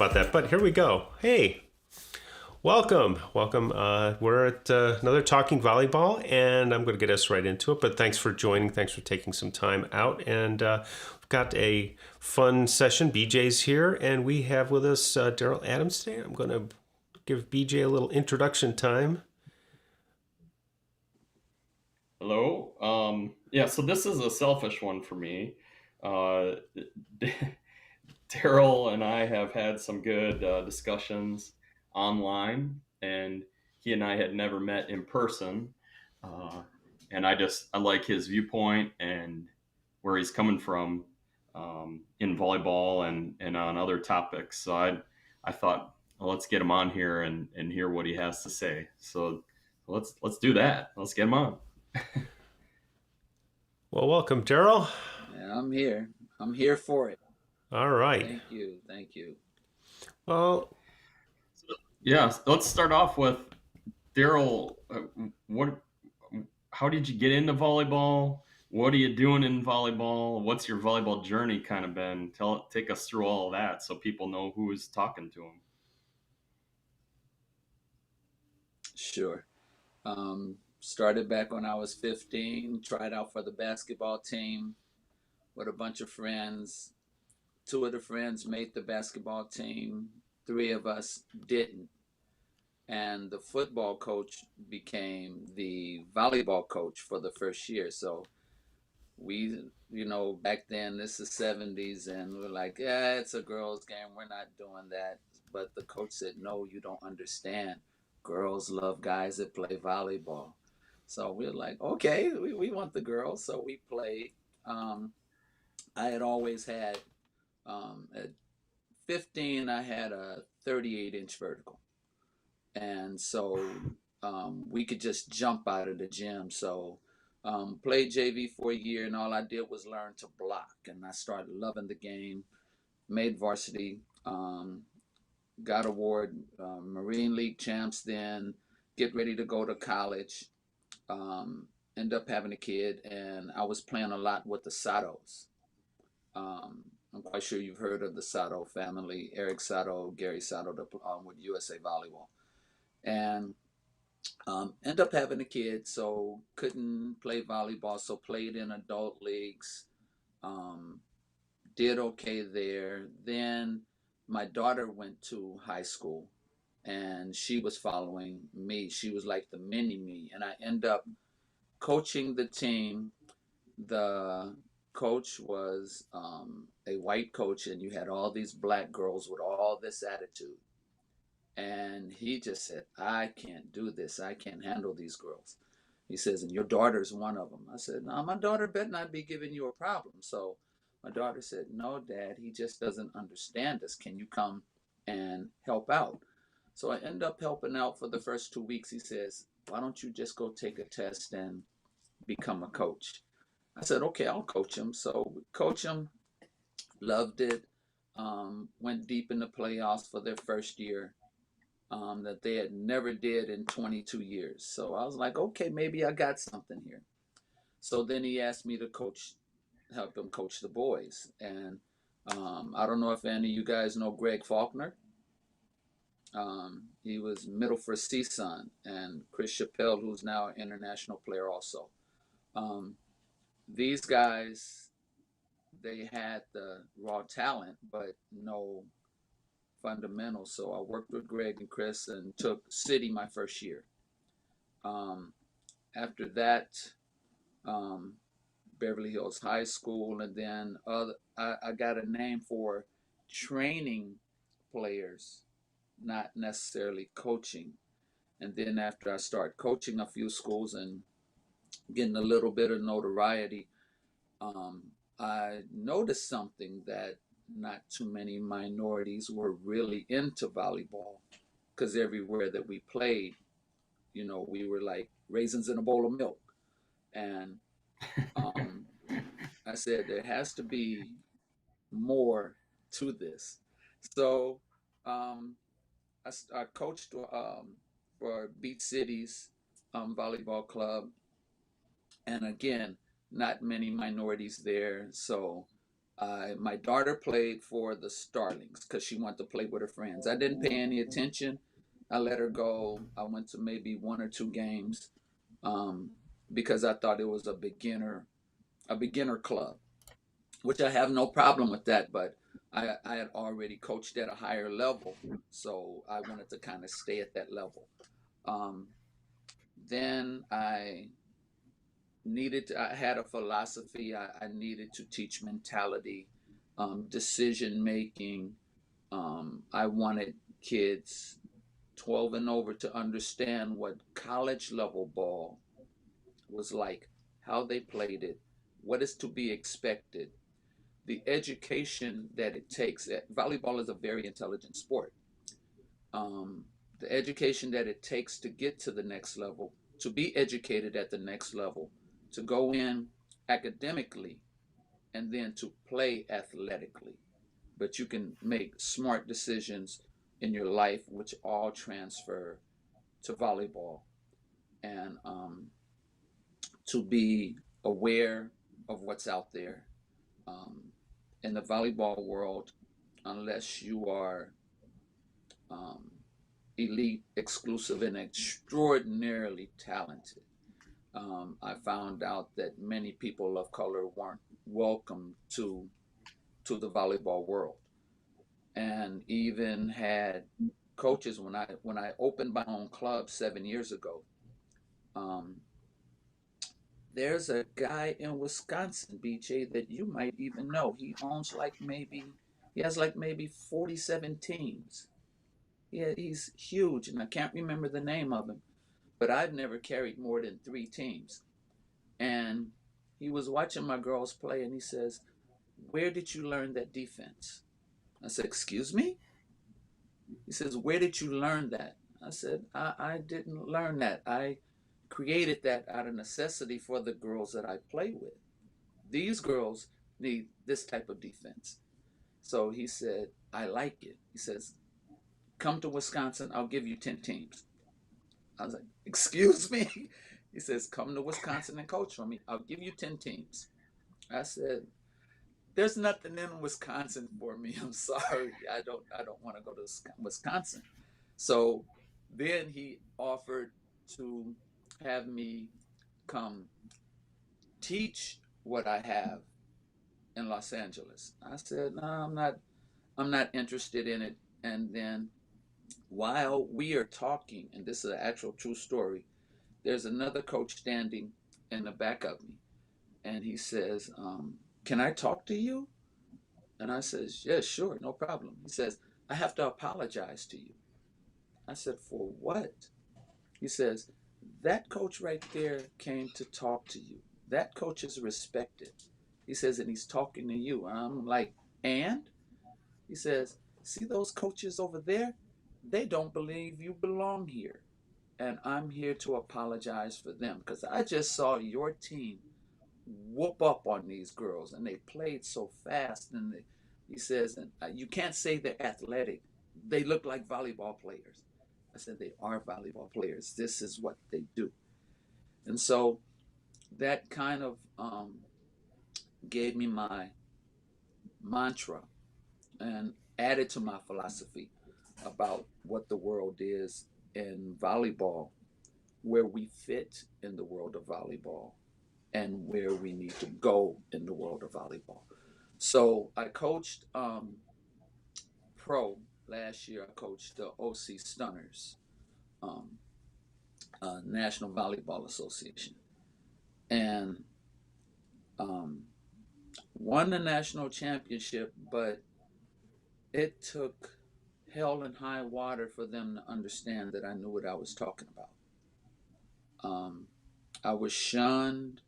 about that, but here we go. Hey, welcome. We're at another Talking Volleyball, and I'm going to get us right into it. But thanks for joining. Thanks for taking some time out, and we've got a fun session. BJ's here, and we have with us Daryl Adams today. I'm going to give BJ a little introduction time. Hello. Yeah, so this is a selfish one for me. Uh, Daryl and I have had some good discussions online, and he and I had never met in person. Uh, and I like his viewpoint and where he's coming from in volleyball and on other topics. So I thought, well, let's get him on here and hear what he has to say. So let's do that. Let's get him on. Well, welcome, Daryl. Yeah, I'm here. I'm here for it. All right. Thank you. Thank you. Well, Yeah, let's start off with Daryl. What? How did you get into volleyball? What are you doing in volleyball? What's your volleyball journey kind of been? Take us through all of that so people know who is talking to them. Sure. Started back when I was 15, tried out for the basketball team with a bunch of friends. Two of the friends made the basketball team, three of us didn't. And the football coach became the volleyball coach for the first year. So we, back then, this is 70s, and we're like, yeah, it's a girls' game. We're not doing that. But the coach said, no, you don't understand. Girls love guys that play volleyball. So we're like, okay, we want the girls. So we played. I had always had, at 15, I had a 38-inch vertical. And so we could just jump out of the gym. So played JV for a year, and all I did was learn to block. And I started loving the game, made varsity, got award, Marine League champs, then get ready to go to college. End up having a kid, and I was playing a lot with the Satos. I'm quite sure you've heard of the Sato family, Eric Sato, Gary Sato, with USA Volleyball. And end up having a kid, so couldn't play volleyball, so played in adult leagues. Um, did okay there. Then my daughter went to high school, and she was following me. She was like the mini me, and I end up coaching the team. The coach was a white coach, and you had all these black girls with all this attitude. And he just said, I can't do this. I can't handle these girls. He says, and your daughter's one of them. I said, no, my daughter better not be giving you a problem. So my daughter said, no, Dad, he just doesn't understand us. Can you come and help out? So I end up helping out for the first 2 weeks. He says, why don't you just go take a test and become a coach? I said, okay, I'll coach him. So coach him, loved it, went deep in the playoffs for their first year. That they had never did in 22 years. So I was like, okay, maybe I got something here. So then he asked me to help him coach the boys. And I don't know if any of you guys know Greg Faulkner. He was Middleford CSUN, and Chris Chappelle, who's now an international player also. Um, these guys, they had the raw talent, but no fundamentals. So I worked with Greg and Chris and took City my first year. Um, After that, um, Beverly Hills High School, and then I got a name for training players, not necessarily coaching. And then after I started coaching a few schools and getting a little bit of notoriety, um, I noticed something that not too many minorities were really into volleyball, because everywhere that we played, we were like raisins in a bowl of milk. And um, I said, there has to be more to this. So um, I coached for Beach Cities Volleyball Club. And again, not many minorities there. So My daughter played for the Starlings because she wanted to play with her friends. I didn't pay any attention. I let her go. I went to maybe one or two games um, because I thought it was a beginner club, which I have no problem with that. But I had already coached at a higher level, so I wanted to kind of stay at that level. Um, then I had a philosophy. I needed to teach mentality, decision making. I wanted kids 12 and over to understand what college level ball was like, how they played it, what is to be expected, the education that it takes. Volleyball is a very intelligent sport. Um, the education that it takes to get to the next level, to be educated at the next level, to go in academically, and then to play athletically. But you can make smart decisions in your life, which all transfer to volleyball. And to be aware of what's out there. Um, in the volleyball world, unless you are um, elite, exclusive, and extraordinarily talented, I found out that many people of color weren't welcome to the volleyball world, and even had coaches when I opened my own club 7 years ago. Um, there's a guy in Wisconsin, BJ, that you might even know. He has like maybe 47 teams. Yeah, he's huge, and I can't remember the name of him, but I've never carried more than three teams. And he was watching my girls play, and he says, "Where did you learn that defense?" I said, "Excuse me?" He says, "Where did you learn that?" I said, I didn't learn that. I created that out of necessity for the girls that I play with. These girls need this type of defense. So he said, "I like it." He says, "Come to Wisconsin, I'll give you 10 teams." I was like, "Excuse me?" He says, "Come to Wisconsin and coach for me. I'll give you 10 teams." I said, "There's nothing in Wisconsin for me. I'm sorry. I don't want to go to Wisconsin." So then he offered to have me come teach what I have in Los Angeles. I said, "No, I'm not interested in it." And then while we are talking, and this is an actual true story, there's another coach standing in the back of me, and he says, "Can I talk to you?" And I says, "Yeah, sure, no problem." He says, "I have to apologize to you." I said, "For what?" He says, "That coach right there came to talk to you. That coach is respected." He says, "And he's talking to you." I'm like, "And?" He says, "See those coaches over there? They don't believe you belong here. And I'm here to apologize for them because I just saw your team whoop up on these girls and they played so fast." And he says, "And you can't say they're athletic. They look like volleyball players." I said, "They are volleyball players. This is what they do." And so that kind of gave me my mantra and added to my philosophy about what the world is in volleyball, where we fit in the world of volleyball, and where we need to go in the world of volleyball. So I coached pro last year. I coached the OC Stunners, um, National Volleyball Association, and um, won the national championship. But it took hell and high water for them to understand that I knew what I was talking about. Um, I was shunned.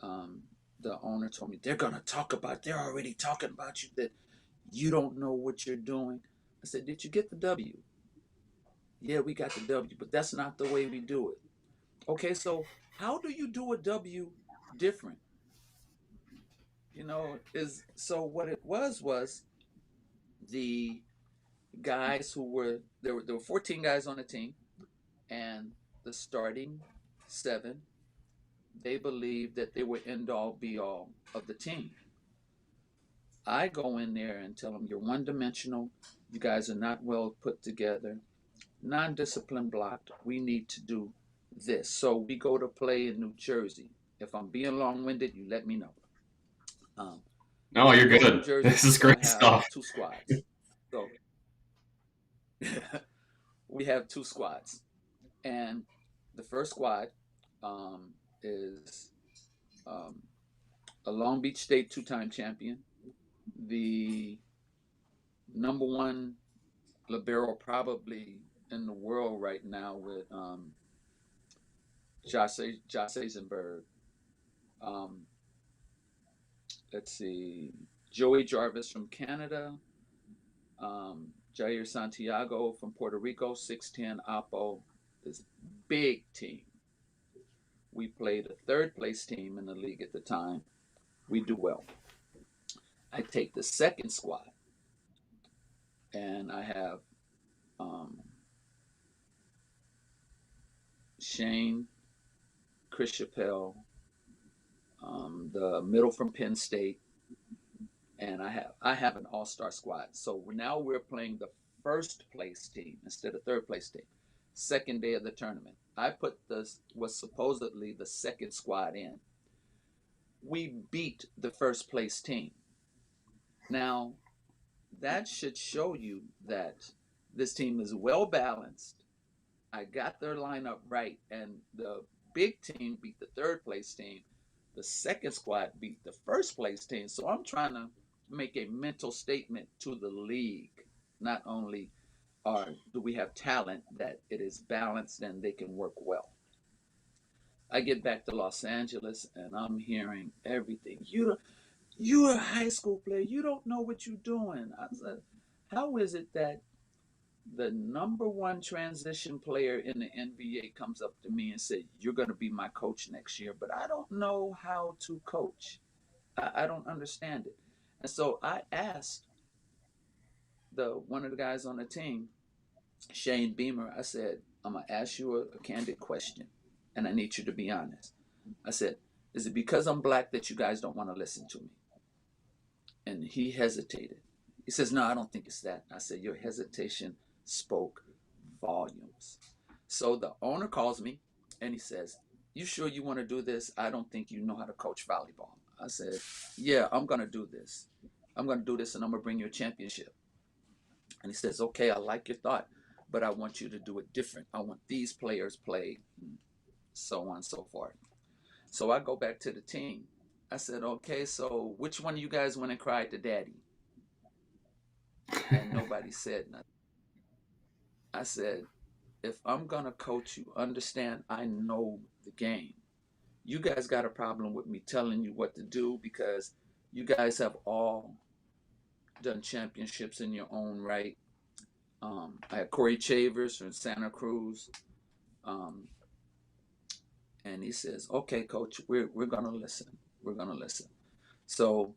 Um, the owner told me, they're already talking about you, that you don't know what you're doing. I said, "Did you get the W?" "Yeah, we got the W, but that's not the way we do it." "Okay, so how do you do a W different?" Is so what it was the guys who were there were 14 guys on the team, and the starting seven, they believed that they were end all be all of the team. I go in there and tell them, you're one dimensional. You guys are not well put together, non-discipline blocked. We need to do this. So we go to play in New Jersey. If I'm being long-winded, you let me know. Um, No, we you're go to New good. Jersey. This is So I great have stuff. two squads. So we have two squads, and the first squad is um, a Long Beach State two-time champion, the number one libero probably in the world right now with Josh Eisenberg. Um, let's see, Joey Jarvis from Canada, Jair Santiago from Puerto Rico, 6'10 Oppo. This big team. We played a third place team in the league at the time. We do well. I take the second squad, and I have um, Shane, Chris Chappelle, the middle from Penn State, and I have an all-star squad. So now we're playing the first place team instead of third place team. Second day of the tournament, I put this was supposedly the second squad in. We beat the first place team. Now that should show you that this team is well balanced. I got their lineup right, and the big team beat the third place team. The second squad beat the first place team. So I'm trying to make a mental statement to the league. Not only do we have talent, that it is balanced and they can work well. I get back to Los Angeles and I'm hearing everything. You're a high school player. You don't know what you're doing. I said, how is it that the number one transition player in the NBA comes up to me and said, "You're going to be my coach next year," but I don't know how to coach. I don't understand it. And so I asked the one of the guys on the team, Shane Beamer. I said, "I'm gonna ask you a candid question, and I need you to be honest." I said, "Is it because I'm black that you guys don't want to listen to me?" And he hesitated. He says, "No, I don't think it's that." I said, "Your hesitation spoke volumes." So the owner calls me and he says, "You sure you want to do this? I don't think you know how to coach volleyball." I said, "Yeah, I'm going to do this. I'm going to do this and I'm going to bring you a championship." And he says, "Okay, I like your thought, but I want you to do it different. I want these players played," so on and so forth. So I go back to the team. I said, "Okay, so which one of you guys went and cried to daddy?" And nobody said nothing. I said, "If I'm going to coach you, understand I know the game. You guys got a problem with me telling you what to do because you guys have all done championships in your own right." I had Corey Chavers from Santa Cruz, um, and he says, "Okay, coach, we're gonna listen. We're gonna listen." So,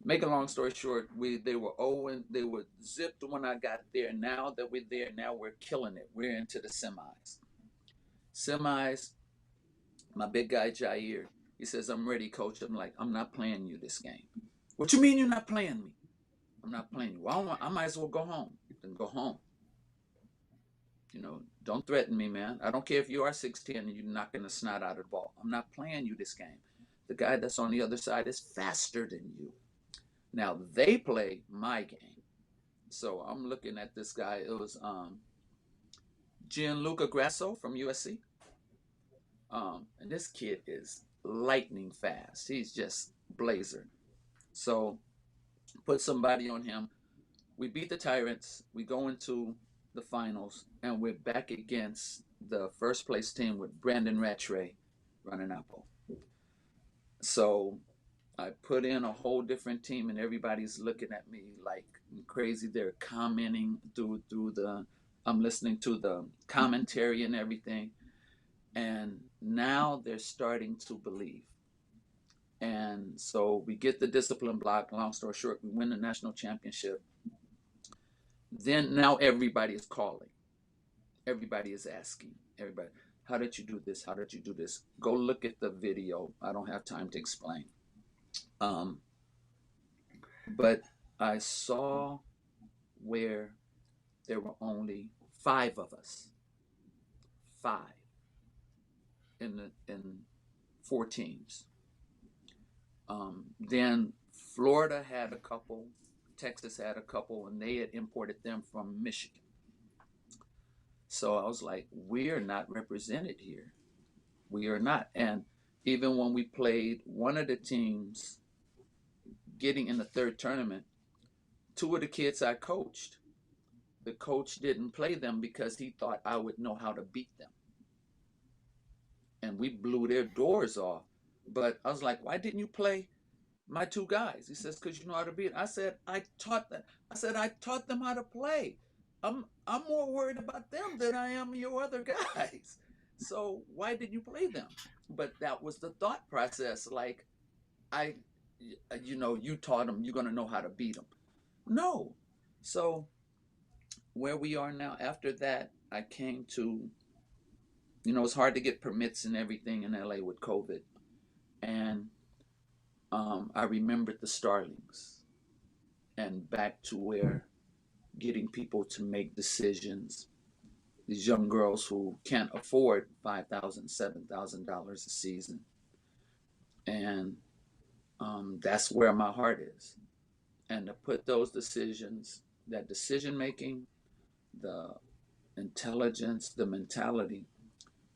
make a long story short, they were 0 and they were zipped when I got there. Now that we're there, now we're killing it. We're into the semis. Semis, my big guy Jair, he says, "I'm ready, coach." I'm like, "I'm not playing you this game." "What you mean you're not playing me?" "I'm not playing you." "Well, I might as well go home." "Then go home. Don't threaten me, man. I don't care if you are 6'10" and you're knocking the snot out of the ball. I'm not playing you this game. The guy that's on the other side is faster than you. Now they play my game." So I'm looking at this guy. It was Gianluca Grasso from USC. And this kid is lightning fast. He's just blazer. So put somebody on him. We beat the Tyrants. We go into the finals, and we're back against the first place team with Brandon Rattray running Apple. So I put in a whole different team, and everybody's looking at me like crazy. They're commenting through the. I'm listening to the commentary and everything, and now they're starting to believe. And so we get the discipline block. Long story short, we win the national championship. Then now everybody is calling. Everybody is asking. Everybody, "How did you do this? How did you do this?" Go look at the video. I don't have time to explain. Um, But I saw where there were only 5 of us, 5 in 4 teams. Then Florida had a couple, Texas had a couple, and they had imported them from Michigan. So I was like, we are not represented here. We are not. And even when we played one of the teams getting in the third tournament, 2 of the kids I coached, the coach didn't play them because he thought I would know how to beat them. And we blew their doors off. But I was like, why didn't you play my 2 guys? He says, because you know how to beat. I said, I taught them. I said, I taught them how to play. I'm more worried about them than I am your other guys. So why did you play them? But that was the thought process. Like, I, you taught them, you're going to know how to beat them. No. So where we are now, after that, I came to, it's hard to get permits and everything in LA with COVID. And I remembered the Starlings and back to where getting people to make decisions. These young girls who can't afford $5,000, $7,000 a season. And that's where my heart is. And to put those decisions, that decision making, the intelligence, the mentality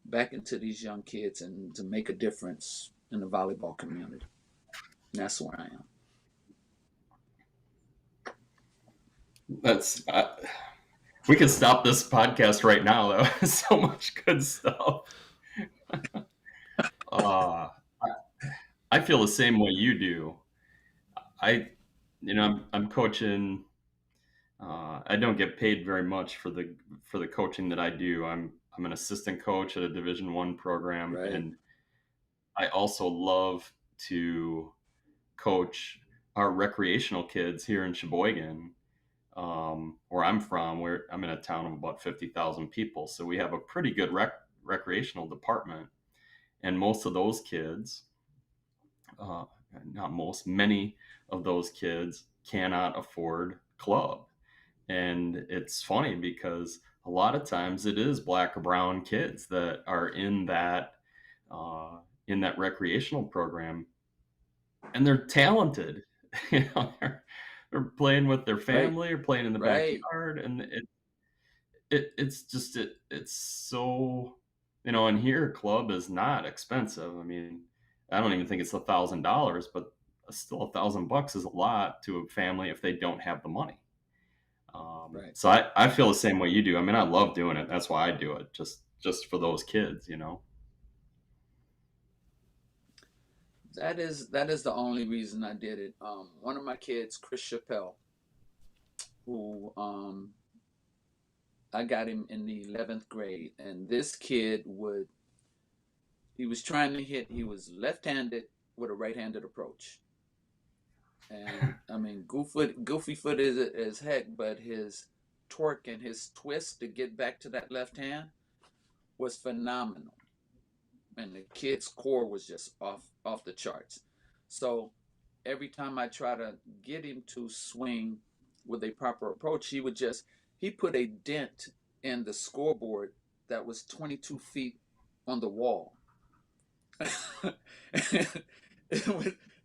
back into these young kids and to make a difference in the volleyball community. And that's where I am. We could stop this podcast right now, though. So much good stuff. I feel the same way you do. I'm coaching. I don't get paid very much for the coaching that I do. I'm an assistant coach at a Division I program, Right. and I also love to coach our recreational kids here in Sheboygan, where I'm from. Where I'm in a town of about 50,000 people, so we have a pretty good recreational department, and most of those kids, not most, many of those kids cannot afford club. And it's funny because a lot of times it is black or brown kids that are in that recreational program, and they're talented. They're playing with their Right. family or playing in the Right. backyard, and it's so, and here club is not expensive. I mean, I don't even think it's $1,000, but still $1,000 is a lot to a family if they don't have the money. Right. So I feel the same way you do. I mean, I love doing it. That's why I do it, just for those kids. That is the only reason I did it. One of my kids, Chris Chappelle, who I got him in the 11th grade, and this kid he was trying to hit. He was left-handed with a right-handed approach, and I mean, goofy foot is as heck, but his torque and his twist to get back to that left hand was phenomenal, and the kid's core was just off the charts. So every time I try to get him to swing with a proper approach, he put a dent in the scoreboard that was 22 feet on the wall.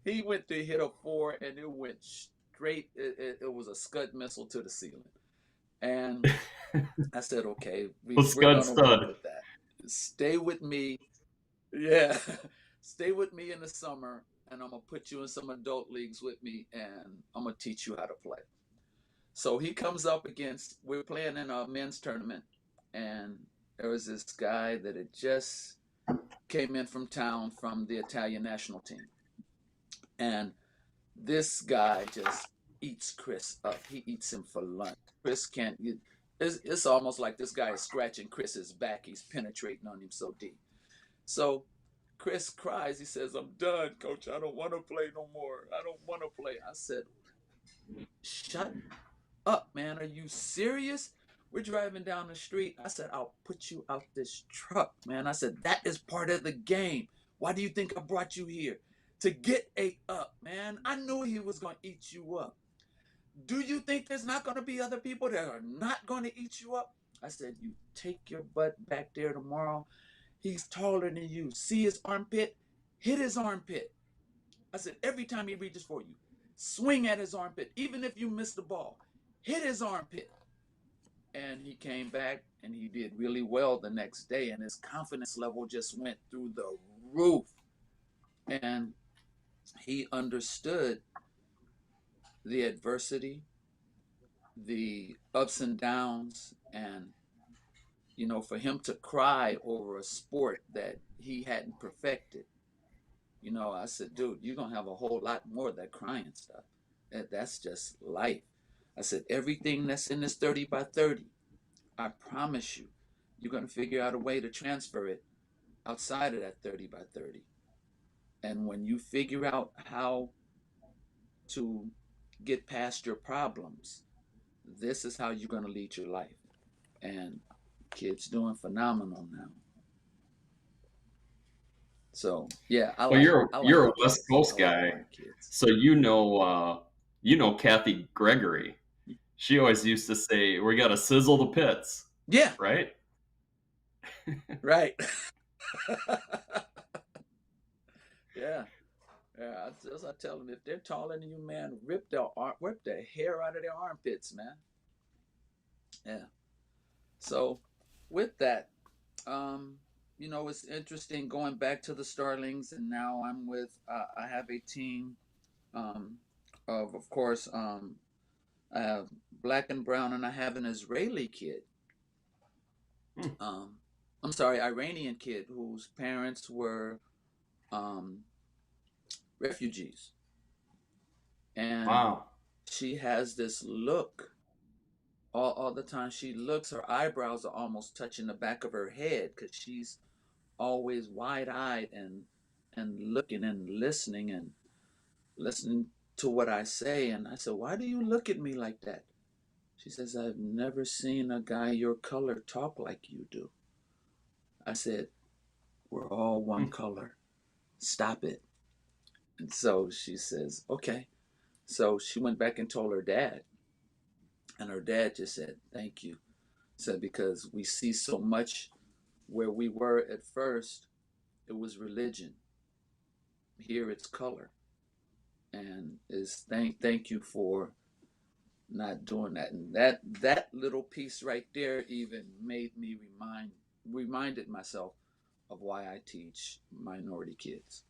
He went to hit a 4 and it went straight. It was a Scud missile to the ceiling. And I said, okay, we're going to work with that. Stay with me. Yeah. Stay with me in the summer, and I'm going to put you in some adult leagues with me, and I'm going to teach you how to play. So he comes up we're playing in a men's tournament, and there was this guy that had just came in from town from the Italian national team. And this guy just eats Chris up. He eats him for lunch. Chris can't, it's almost like this guy is scratching Chris's back. He's penetrating on him so deep. So Chris cries. He says, I'm done, coach. I don't want to play no more. I don't want to play. I said, shut up, man. Are you serious? We're driving down the street. I said, I'll put you out this truck, man. I said, that is part of the game. Why do you think I brought you here? To get ate up, man. I knew he was going to eat you up. Do you think there's not going to be other people that are not going to eat you up? I said, you take your butt back there tomorrow. He's taller than you. See his armpit? Hit his armpit. I said, every time he reaches for you, swing at his armpit. Even if you miss the ball, hit his armpit. And he came back and he did really well the next day. And his confidence level just went through the roof. And he understood the adversity, the ups and downs, and for him to cry over a sport that he hadn't perfected, I said, dude, you're gonna have a whole lot more of that crying stuff. That's just life. I said, everything that's in this 30 by 30, I promise you, you're gonna figure out a way to transfer it outside of that 30 by 30. And when you figure out how to get past your problems, this is how you're gonna lead your life. And kid's doing phenomenal now. So yeah, I Well, like you're a the West kids. Coast I like guy, our kids. so Kathy Gregory. She always used to say, "We got to sizzle the pits," Yeah, right? right. Yeah, yeah. I tell them, if they're taller than you, man, rip the hair out of their armpits, man. Yeah. So, with that, um, it's interesting going back to the Starlings, and now I'm with. I have a team, um, of course, I have black and brown, and I have an Israeli kid. Hmm. Um, I'm sorry, Iranian kid whose parents were um, refugees, and Wow. she has this look all the time. She looks, her eyebrows are almost touching the back of her head because she's always wide-eyed and looking and listening to what I say. And I said, why do you look at me like that? She says, I've never seen a guy your color talk like you do. I said, we're all one Hmm. color. Stop it. And so she says, okay. So she went back and told her dad. And her dad just said, thank you. Said, because we see so much where we were at first, it was religion. Here it's color. And is thank you for not doing that. And that little piece right there even made me reminded myself of why I teach minority kids.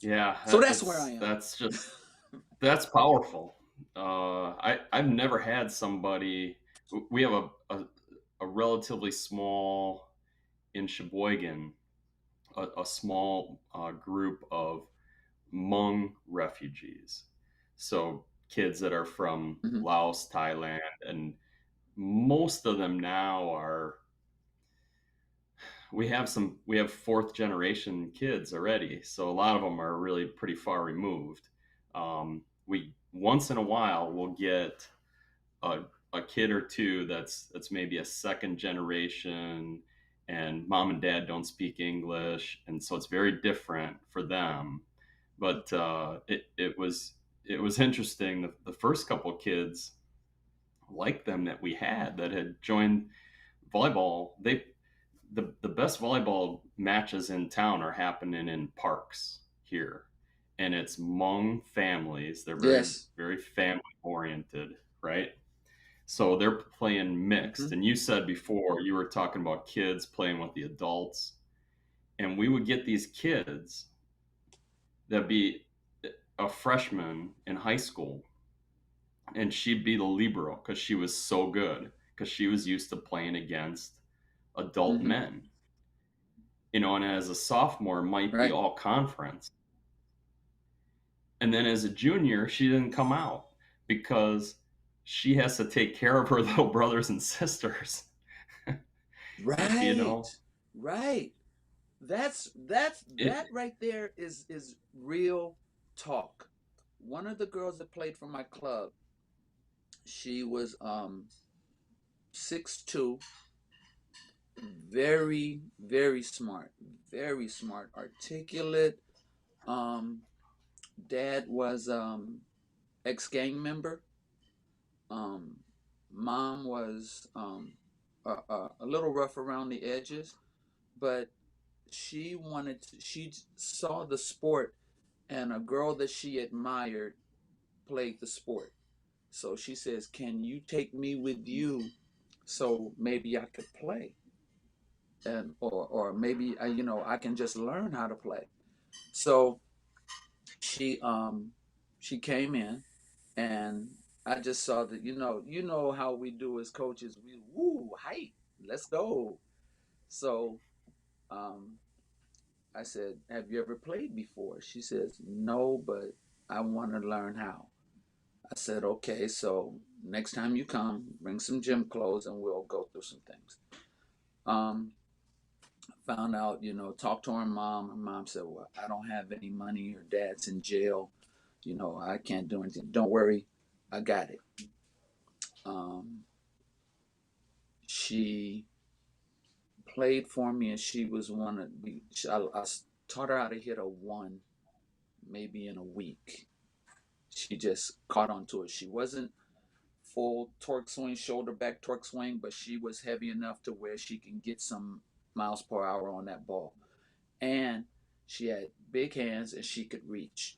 Yeah, So that's where I am. that's powerful. I've never had somebody. We have a relatively small in Sheboygan, a small group of Hmong refugees. So kids that are from Mm-hmm. Laos, Thailand, and most of them now are. We have fourth generation kids already, so a lot of them are really pretty far removed. We once in a while we'll get a, a kid or two that's maybe a second generation, and mom and dad don't speak English, and so it's very different for them. But it was interesting. The first couple of kids like them that we had that had joined volleyball, the best volleyball matches in town are happening in parks here, and it's Hmong families. They're very Yes. very family oriented, right? So they're playing mixed. Mm-hmm. And you said before you were talking about kids playing with the adults, and we would get these kids that be a freshman in high school, and she'd be the libero because she was so good because she was used to playing against adult Mm-hmm. men, and as a sophomore might be Right. all conference. And then as a junior, she didn't come out because she has to take care of her little brothers and sisters. you Right. know, Right. That's it, that right there is real talk. One of the girls that played for my club, she was 6'2", very, very smart, articulate, Um, Dad was ex-gang member. Um, Mom was a little rough around the edges, but she saw the sport, and a girl that she admired played the sport. So she says, "Can you take me with you so maybe I could play?" And or maybe I can just learn how to play. So she she came in, and I just saw that how we do as coaches, we woo height, let's go. So um I said, "Have you ever played before?" She says, "No, but I want to learn how." I said, "Okay, so next time you come, bring some gym clothes and we'll go through some things." Um, Found out, talked to her mom. Her mom said, "Well, I don't have any money. Her dad's in jail. I can't do anything. Don't worry, I got it." Um, she played for me, and she was one of the. I taught her how to hit a one, maybe in a week. She just caught on to it. She wasn't full torque swing, shoulder back torque swing, but she was heavy enough to where she can get some miles per hour on that ball. And she had big hands and she could reach.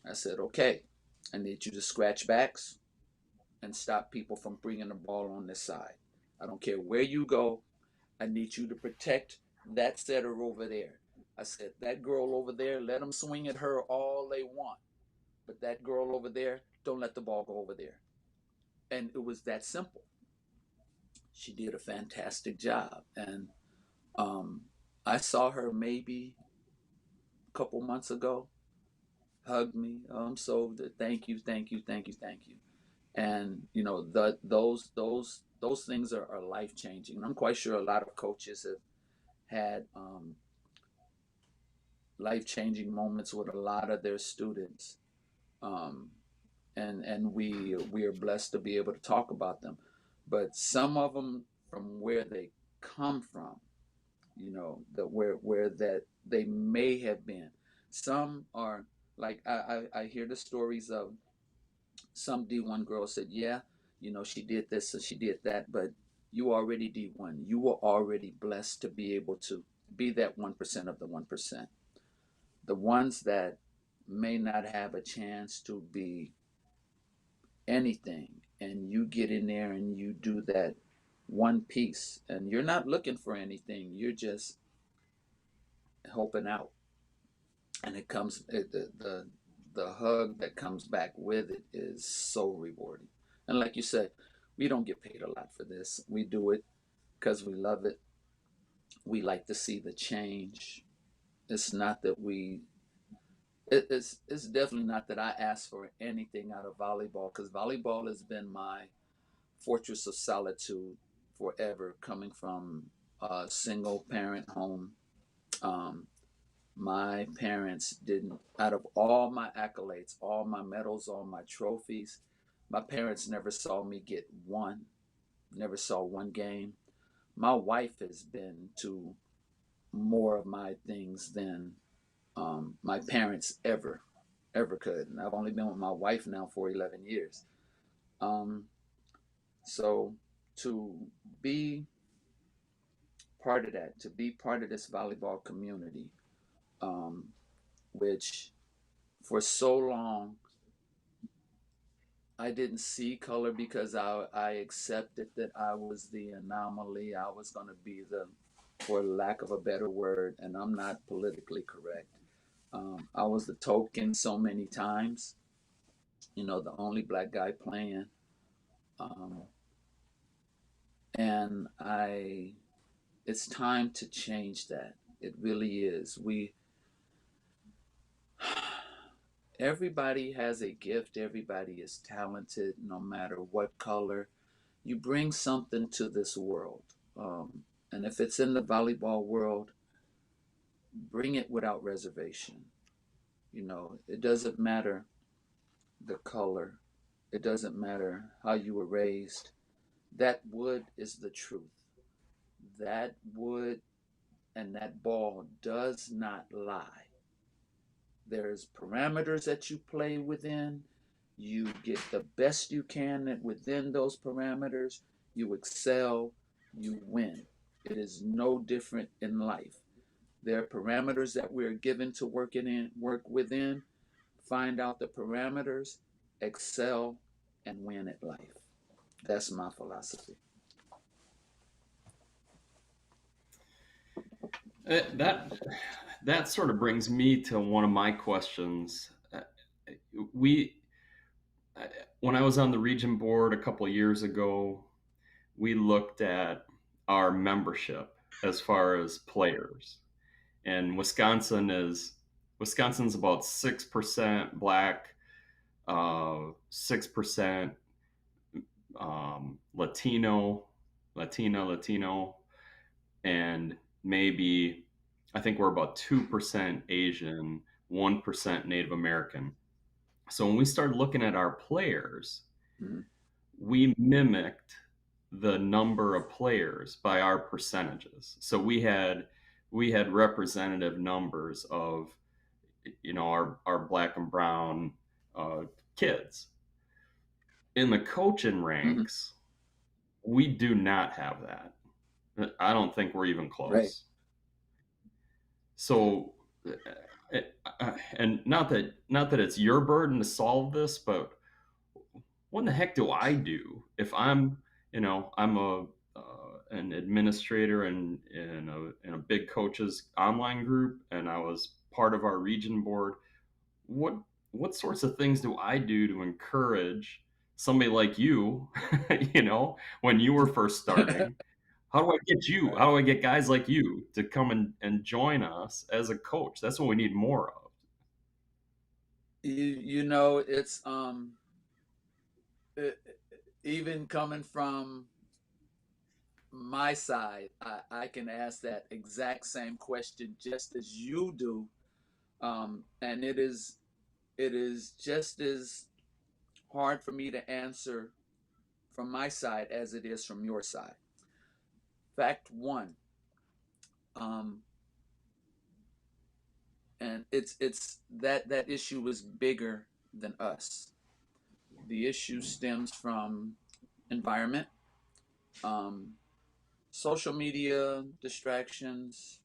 I said, "Okay, I need you to scratch backs and stop people from bringing the ball on this side. I don't care where you go. I need you to protect that setter over there." I said, "That girl over there, let them swing at her all they want. But that girl over there, don't let the ball go over there." And it was that simple. She did a fantastic job. And um, I saw her maybe a couple months ago, hugged me. Thank you, thank you, thank you, thank you. And those things are life changing. I'm quite sure a lot of coaches have had life changing moments with a lot of their students, um, and we are blessed to be able to talk about them. But some of them, from where they come from, that where that they may have been. Some are like I hear the stories of some D1 girl said, "Yeah, she did this and she did that, but you already D1. You were already blessed to be able to be that 1% of the 1%. The ones that may not have a chance to be anything, and you get in there and you do that one piece, and you're not looking for anything, you're just helping out, and the hug that comes back with it is so rewarding. And like you said, we don't get paid a lot for this. We do it because we love it. We like to see the change. It's not that it's definitely not that I ask for anything out of volleyball, because volleyball has been my fortress of solitude forever, coming from a single parent home. um, My parents didn't, out of all my accolades, all my medals, all my trophies, my parents never saw me get one, never saw one game. My wife has been to more of my things than my parents ever could. And I've only been with my wife now for 11 years. Um, so to be part of that, to be part of this volleyball community, um, which for so long I didn't see color, because I accepted that I was the anomaly. I was going to be the, for lack of a better word, and I'm not politically correct. I was the token so many times, the only black guy playing. Um, and it's time to change that. It really is. Everybody has a gift. Everybody is talented, no matter what color. You bring something to this world. Um, and if it's in the volleyball world, bring it without reservation. It doesn't matter the color, it doesn't matter how you were raised. That wood is the truth. That wood and that ball does not lie. There's parameters that you play within. You get the best you can within those parameters. You excel, you win. It is no different in life. There are parameters that we're given to work within. Find out the parameters, excel, and win at life. That's my philosophy. That sort of brings me to one of my questions. We when I was on the region board a couple of years ago, we looked at our membership as far as players, and Wisconsin's about 6% black, 6% Latino, and maybe I think we're about 2% Asian, 1% Native American. So when we started looking at our players, Mm-hmm. we mimicked the number of players by our percentages. So we had representative numbers of our black and brown kids. In the coaching Mm-hmm. ranks, we do not have that. I don't think we're even Right. close. So, and not that it's your burden to solve this, but what in the heck do I do if I'm an administrator in a big coaches online group, and I was part of our region board. What what sorts of things do I do to encourage somebody like you, when you were first starting? How do I get you? Right. How do I get guys like you to come and join us as a coach? That's what we need more of. It's it, even coming from my side, I can ask that exact same question just as you do, and it is just as hard for me to answer from my side as it is from your side. Fact one, um, and it's that issue is bigger than us. The issue stems from environment, um, social media distractions.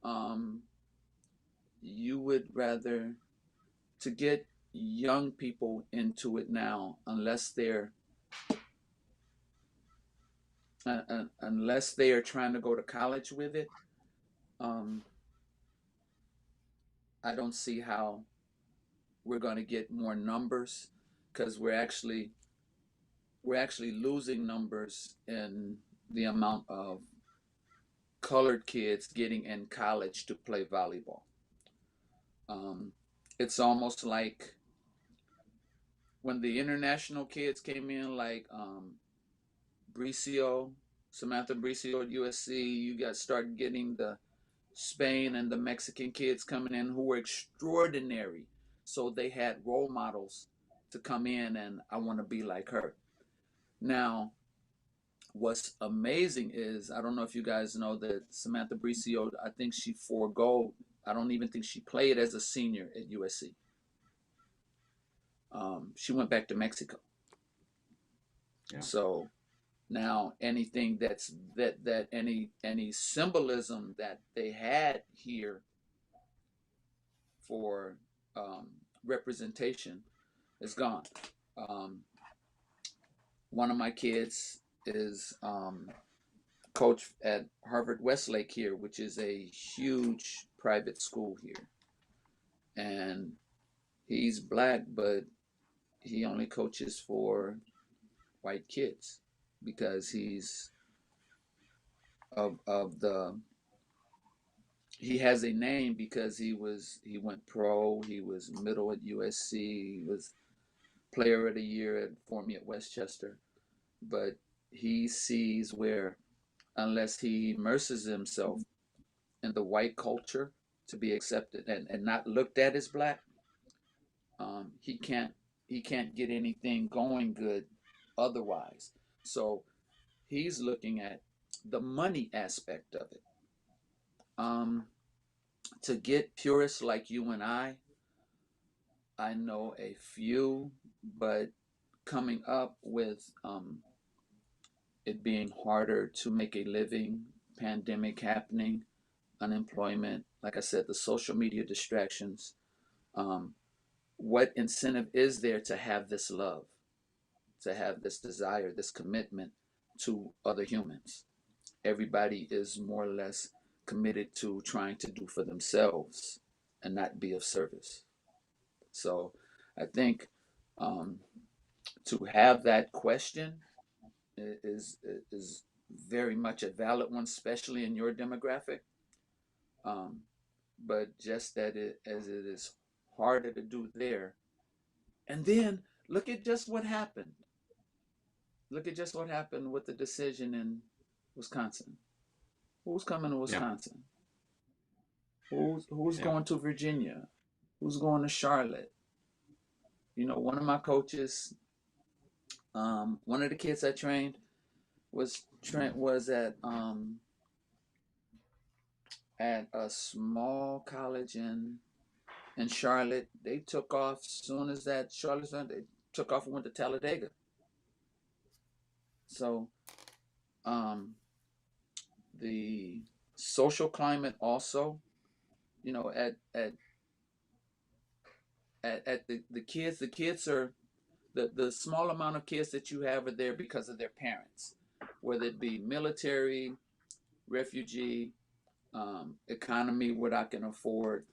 Um, you would rather to get young people into it now, unless they are trying to go to college with it. Um, I don't see how we're going to get more numbers because we're actually losing numbers in the amount of colored kids getting in college to play volleyball. Um, it's almost like when the international kids came in, like Bricio, Samantha Bricio at USC, you got started getting the Spain and the Mexican kids coming in who were extraordinary. So they had role models to come in, and I want to be like her. Now, what's amazing is I don't know if you guys know that Samantha Bricio, I think she forego. I don't even think she played as a senior at USC. She went back to Mexico. Yeah. So now anything that any symbolism that they had here for representation is gone. Um, one of my kids is coach at Harvard Westlake here, which is a huge private school here, and he's black, but he only coaches for white kids because he's of the he has a name because he went pro, he was middle at USC, he was player of the year for me at Westchester, but he sees where unless he immerses himself in the white culture to be accepted and not looked at as black, he can't get anything going good otherwise. So he's looking at the money aspect of it. Um, to get purists like you and I, I know a few, but coming up with it being harder to make a living, pandemic happening, unemployment, like I said, the social media distractions. Um, what incentive is there to have this love, to have this desire, this commitment to other humans? Everybody is more or less committed to trying to do for themselves and not be of service. So I think um, to have that question is is very much a valid one, especially in your demographic. Um, but just that it as it is harder to do there. And then look at just what happened. Look at just what happened with the decision in Wisconsin. Who's coming to Yeah. Wisconsin? Who's Yeah. going to Virginia? Who's going to Charlotte? You know, one of my coaches, one of the kids I trained was at a small college in Charlotte. They took off soon as that Charlottesville. They took off and went to Talladega. So um, the social climate also, you know, at the kids are the small amount of kids that you have are there because of their parents, whether it be military, refugee, economy, what I can afford.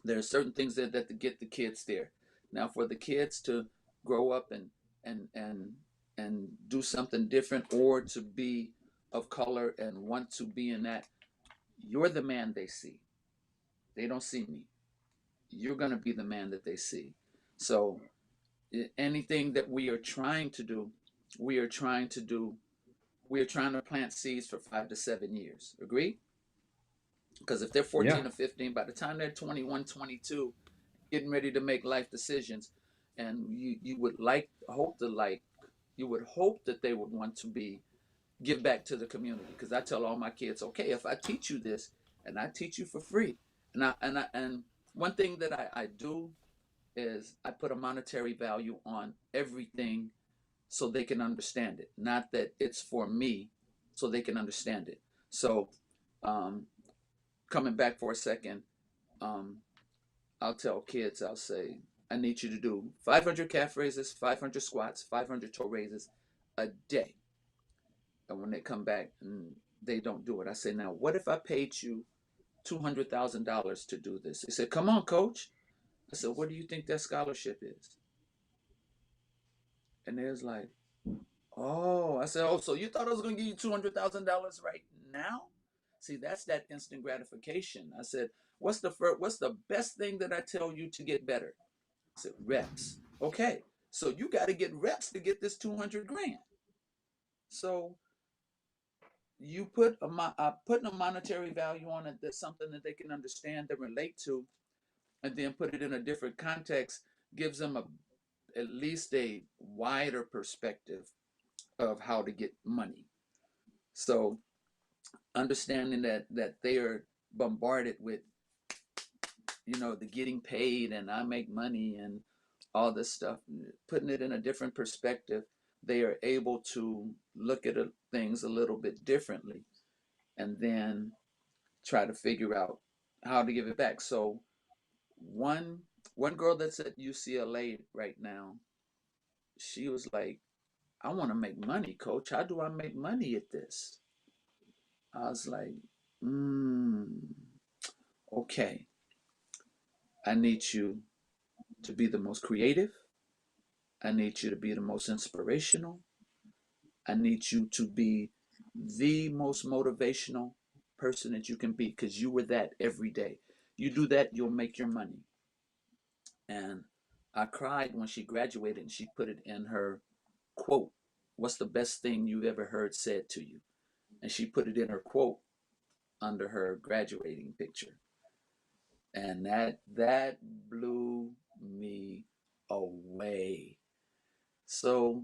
There are certain things that to get the kids there. Now, for the kids to grow up and and and do something different, or to be of color and want to be in that, you're the man they see. They don't see me. You're going to be the man that they see. So anything that we are trying to do, we are trying to do, we are trying to plant seeds for 5 to 7 years. Agree? Because if they're Yeah. 14 or 15, by the time they're 21, 22, getting ready to make life decisions, and you would you would hope that they would want to be give back to the community. Because I tell all my kids, okay, if I teach you this and I teach you for free, and one thing that I do is I put a monetary value on everything so they can understand it. Not that it's for me, so they can understand it. So um, coming back for a second, um, I'll tell kids, I'll say, I need you to do 500 calf raises, 500 squats, 500 toe raises a day. And when they come back and they don't do it, I say, now, what if I paid you $200,000 to do this? They said, come on, coach. I said, what do you think that scholarship is? And they was like, oh, I said, oh, so you thought I was going to give you $200,000 right now? See, that's that instant gratification. I said, what's the best thing that I tell you to get better? I said, reps. Okay, so you got to get reps to get this 200 grand. So you putting a monetary value on it, that's something that they can understand and relate to, and then put it in a different context gives them at least a wider perspective of how to get money. So understanding that they are bombarded with, the getting paid and I make money and all this stuff, putting it in a different perspective, they are able to look at things a little bit differently and then try to figure out how to give it back. So one one girl that's at UCLA right now, she was like, I want to make money, coach. How do I make money at this? I was like, okay, I need you to be the most creative. I need you to be the most inspirational. I need you to be the most motivational person that you can be because you were that every day. You do that, you'll make your money. And I cried when she graduated and she put it in her quote. What's the best thing you've ever heard said to you? And she put it in her quote under her graduating picture. And that blew me away. So,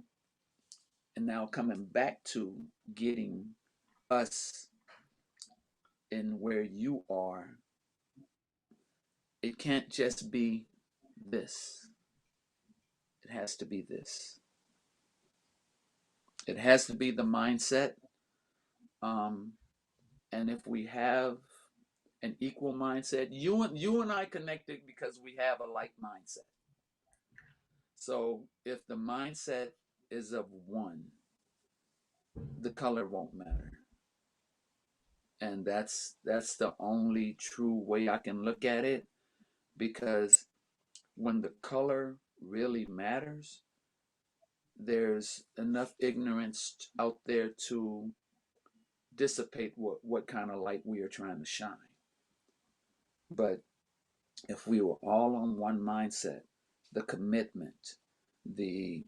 and now coming back to getting us in where you are, it can't just be this. It has to be this. It has to be the mindset. And if we have an equal mindset, you and I connected because we have a like mindset. So if the mindset is of one, the color won't matter. And that's the only true way I can look at it, because when the color really matters, there's enough ignorance out there to dissipate what kind of light we are trying to shine. But if we were all on one mindset, the commitment, the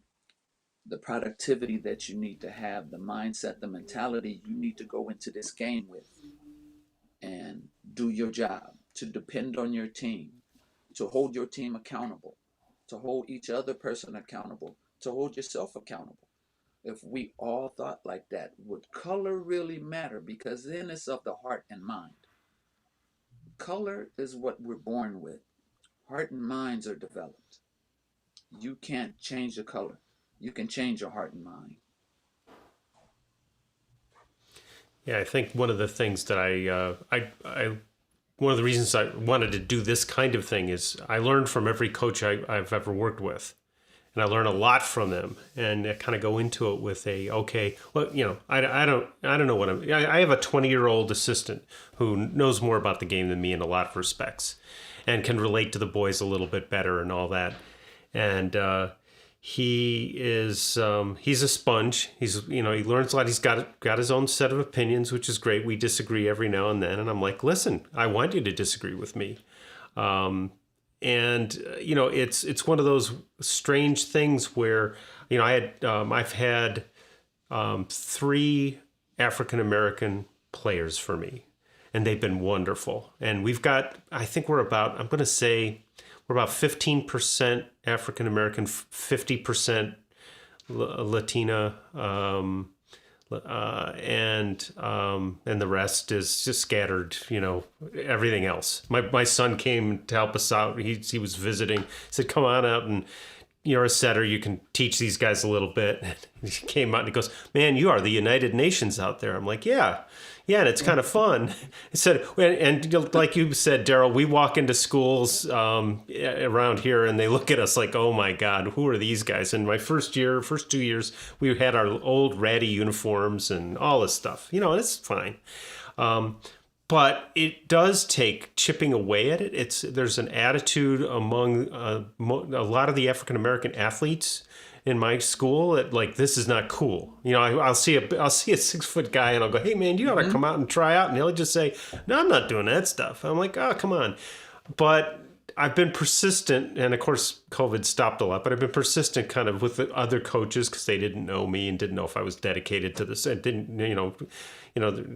productivity that you need to have, the mindset, the mentality you need to go into this game with and do your job, to depend on your team, to hold your team accountable, to hold each other person accountable, to hold yourself accountable. If we all thought like that, would color really matter? Because then it's of the heart and mind. Color is what we're born with. Heart and minds are developed. You can't change the color. You can change your heart and mind. Yeah, I think one of the things that one of the reasons I wanted to do this kind of thing is I learned from every coach I've ever worked with. And I learn a lot from them, and I kind of go into it with I don't know what I have a 20-year-old assistant who knows more about the game than me in a lot of respects, and can relate to the boys a little bit better and all that. And he's a sponge. He learns a lot. He's got his own set of opinions, which is great. We disagree every now and then, and I'm like, listen, I want you to disagree with me. And it's one of those strange things where I've had 3 African American players for me, and they've been wonderful. And we've got, I think we're about 15% African American, 50% Latina, and the rest is just scattered, everything else. My son came to help us out. He was visiting. He said, come on out, and you're a setter. You can teach these guys a little bit. And he came out and he goes, man, you are the United Nations out there. I'm like, yeah, and it's kind of fun. He said, and like you said, Daryl, we walk into schools around here and they look at us like, oh my God, who are these guys? And my first 2 years, we had our old ratty uniforms and all this stuff, and it's fine. But it does take chipping away at it. There's an attitude among a lot of the African American athletes in my school that, like, this is not cool. I'll see a 6-foot guy and I'll go, hey man, you ought to come out and try out. And he'll just say, no, I'm not doing that stuff. I'm like, oh, come on. But I've been persistent, and of course COVID stopped a lot, but I've been persistent kind of with the other coaches because they didn't know me and didn't know if I was dedicated to this. And didn't,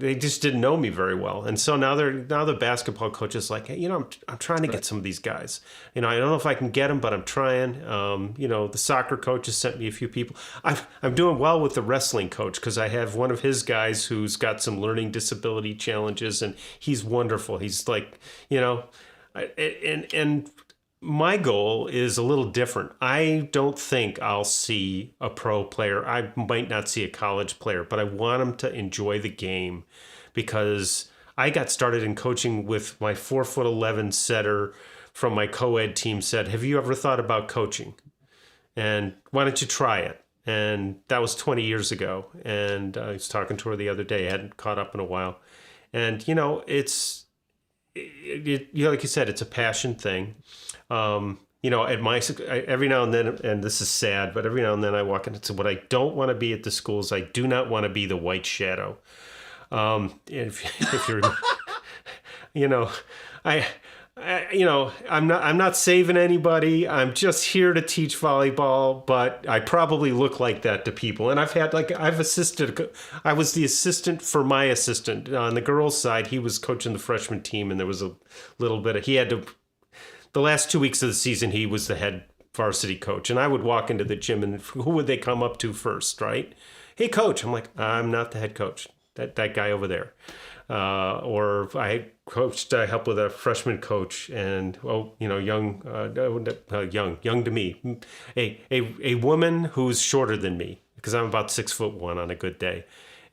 they just didn't know me very well. And so now the basketball coach is like, hey, I'm trying to get some of these guys. I don't know if I can get them, but I'm trying. The soccer coach has sent me a few people. I'm doing well with the wrestling coach because I have one of his guys who's got some learning disability challenges, and he's wonderful. He's like, and my goal is a little different. I don't think I'll see a pro player. I might not see a college player, but I want them to enjoy the game, because I got started in coaching with my 4'11" setter from my co-ed team said, have you ever thought about coaching? And why don't you try it? And that was 20 years ago. And I was talking to her the other day. I hadn't caught up in a while. And, it's, like you said, it's a passion thing. Every now and then, and this is sad, but every now and then I walk into what I don't want to be at the schools. I do not want to be the white shadow. If you're, I'm not saving anybody. I'm just here to teach volleyball, but I probably look like that to people. And I was the assistant for my assistant on the girls' side. He was coaching the freshman team, and there was a little bit the last 2 weeks of the season, he was the head varsity coach. And I would walk into the gym, and who would they come up to first, right? Hey, coach. I'm like, I'm not the head coach. that guy over there. Or I helped with a freshman coach, and young to me, a woman who's shorter than me, because I'm about 6'1" on a good day.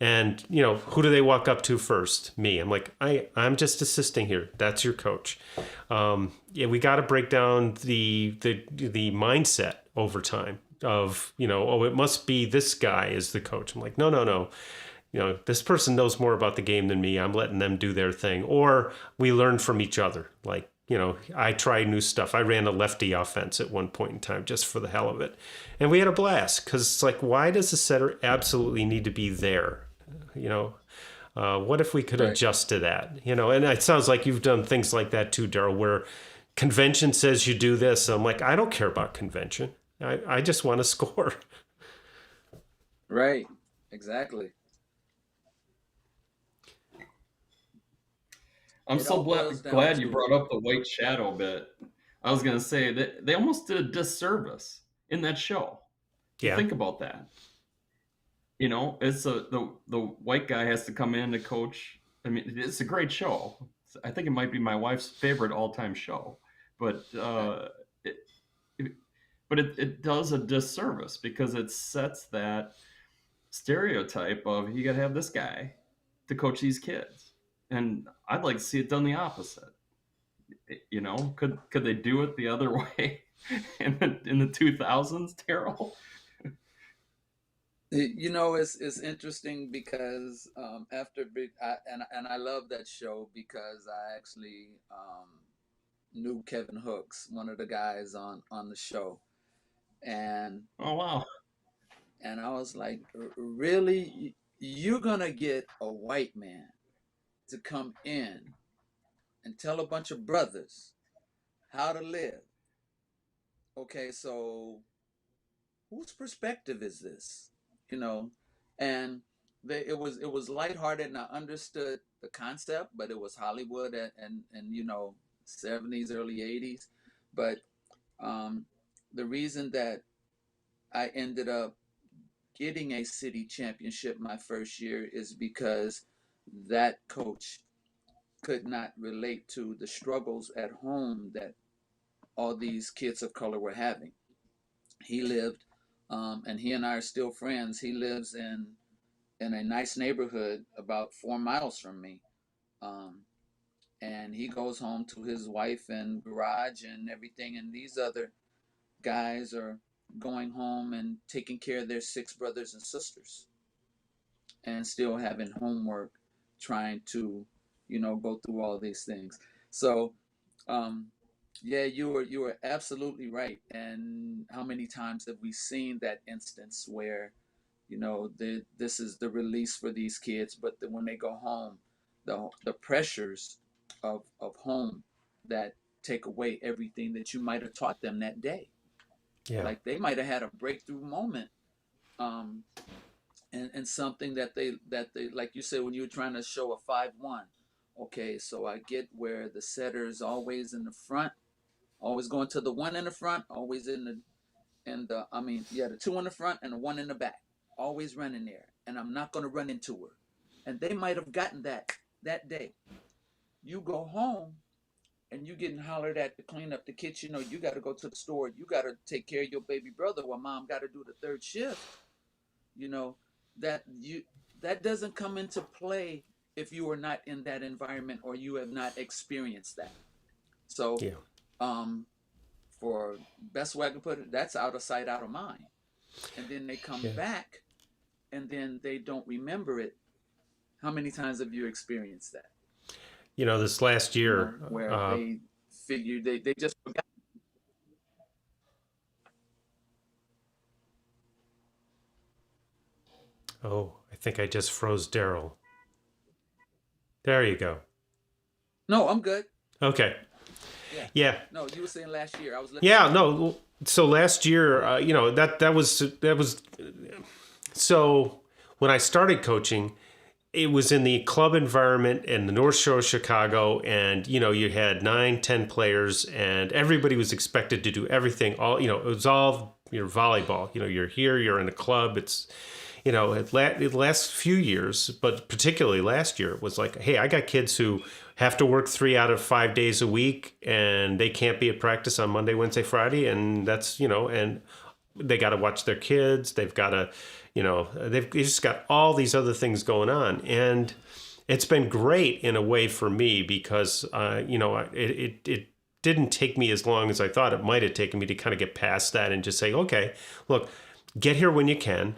And who do they walk up to first? Me. I'm like, I'm just assisting here. That's your coach. We got to break down the mindset over time of it must be this guy is the coach. I'm like, no. This person knows more about the game than me. I'm letting them do their thing. Or we learn from each other. Like, I try new stuff. I ran a lefty offense at one point in time just for the hell of it. And we had a blast, because it's like, why does the setter absolutely need to be there? What if we could adjust to that? And it sounds like you've done things like that too, Daryl, where convention says you do this. I'm like, I don't care about convention. I just want to score. Right. Exactly. I'm so glad you brought up the white shadow bit. I was going to say that they almost did a disservice in that show. Yeah. Think about that. It's the white guy has to come in to coach. I mean, it's a great show. I think it might be my wife's favorite all-time show, but it does a disservice, because it sets that stereotype of you got to have this guy to coach these kids. And I'd like to see it done the opposite. Could they do it the other way in the 2000s, Daryl? It's interesting, because I love that show, because I actually knew Kevin Hooks, one of the guys on the show, and oh wow, and I was like, really, you're gonna get a white man to come in and tell a bunch of brothers how to live? Okay, so whose perspective is this? And it was lighthearted, and I understood the concept, but it was Hollywood and 70s, early 80s. But the reason that I ended up getting a city championship my first year is because that coach could not relate to the struggles at home that all these kids of color were having. He lived, and he and I are still friends. He lives in a nice neighborhood about 4 miles from me. And he goes home to his wife and garage and everything. And these other guys are going home and taking care of their 6 brothers and sisters, and still having homework, trying to, go through all these things. So, yeah, you were absolutely right. And how many times have we seen that instance where, this is the release for these kids, but when they go home, the pressures of home that take away everything that you might have taught them that day. Yeah. Like they might have had a breakthrough moment, and something that they like you said, when you were trying to show a 5-1. Okay, so I get where the setter is always in the front, always going to the 1 in the front, always the 2 in the front and the 1 in the back, always running there, and I'm not going to run into her. And they might have gotten that day. You go home and you getting hollered at to clean up the kitchen, or you got to go to the store, you got to take care of your baby brother while mom got to do the 3rd shift. That doesn't come into play if you are not in that environment or you have not experienced that. So, for best way I can put it, that's out of sight, out of mind. And then they come back, and then they don't remember it. How many times have you experienced that? This last year, where they figured they just forgot. Oh, I think I just froze Daryl. There you go. No, I'm good. Okay. Yeah. No, you were saying last year. I was listening. Yeah, no. So last year, that was. So when I started coaching, it was in the club environment in the North Shore of Chicago, and you had 9-10 players, and everybody was expected to do everything. All it was all volleyball. You're here, you're in a club. the last few years, but particularly last year, it was like, hey, I got kids who have to work 3 out of 5 days a week, and they can't be at practice on Monday, Wednesday, Friday, and that's and they got to watch their kids. They've got to, they've just got all these other things going on, and it's been great in a way for me because it didn't take me as long as I thought it might have taken me to kind of get past that and just say, okay, look, get here when you can,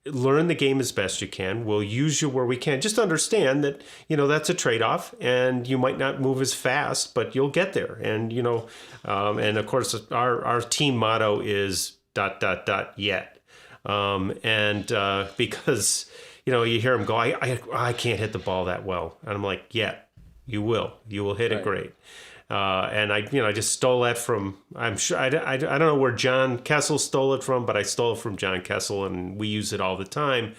learn the game as best you can. We'll use you where we can. Just understand that, that's a trade-off, and you might not move as fast, but you'll get there. And, and of course, our team motto is ... yet. Because, you hear them go, I can't hit the ball that well. And I'm like, yeah, you will hit it great. And I just stole that from, I'm sure, I don't know where John Kessel stole it from, but I stole it from John Kessel, and we use it all the time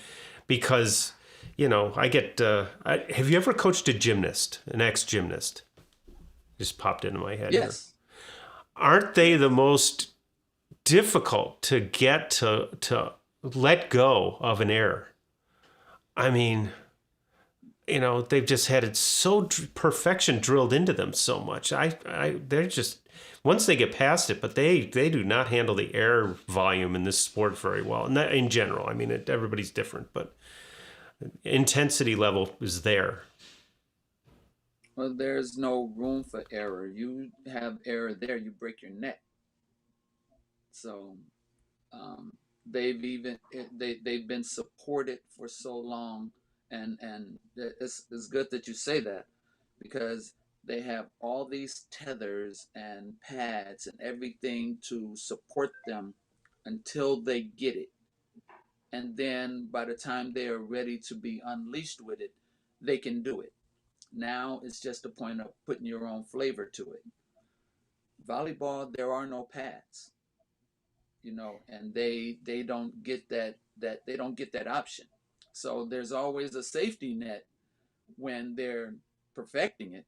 because, I get, have you ever coached a gymnast, an ex-gymnast? Just popped into my head. Yes. Here. Aren't they the most difficult to get to let go of an error? I mean, they've just had it so perfection drilled into them so much. They're just, once they get past it, but they do not handle the error volume in this sport very well. And that in general, I mean, everybody's different, but intensity level is there. Well, there's no room for error. You have error there, you break your neck. So they've been supported for so long, and it's good that you say that, because they have all these tethers and pads and everything to support them until they get it, and then by the time they are ready to be unleashed with it, they can do it. Now it's just a point of putting your own flavor to it. Volleyball, there are no pads, and they don't get that option. So there's always a safety net when they're perfecting it.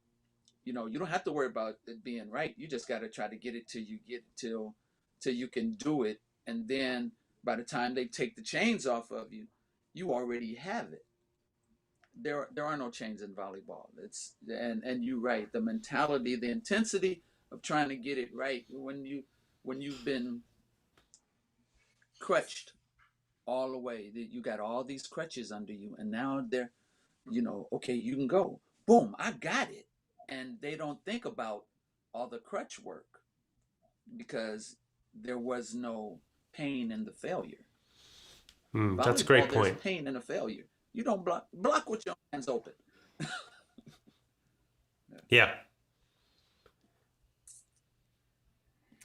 You don't have to worry about it being right. You just got to try to get it till you can do it, and then by the time they take the chains off of you, you already have it. There are no chains in volleyball. And you're right. The mentality, the intensity of trying to get it right when you've been crutched all the way. You got all these crutches under you, and now they're, okay, you can go. Boom, I got it. And they don't think about all the crutch work because there was no pain in the failure. That's a great point. There's pain in a failure. You don't block with your hands open. Yeah.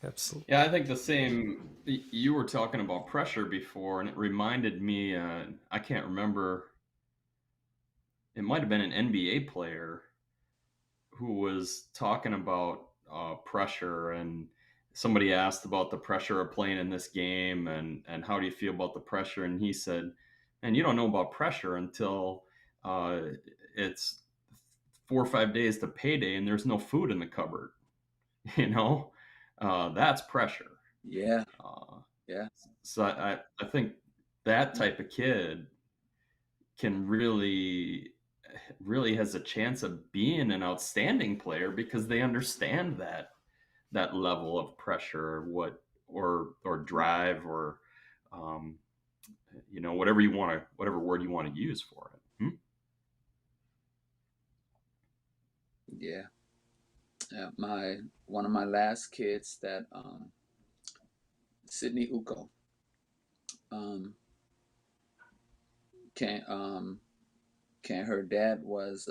Absolutely. Yeah, I think the same. You were talking about pressure before, and it reminded me, I can't remember, it might have been an NBA player who was talking about pressure, and somebody asked about the pressure of playing in this game, and how do you feel about the pressure? And he said, and you don't know about pressure until it's 4 or 5 days to payday and there's no food in the cupboard. That's pressure. Yeah. Yeah. So I think that type of kid can really has a chance of being an outstanding player because they understand that level of pressure, or drive, or whatever word you want to use for it. Yeah. One of my last kids, that Sydney Uko, her dad was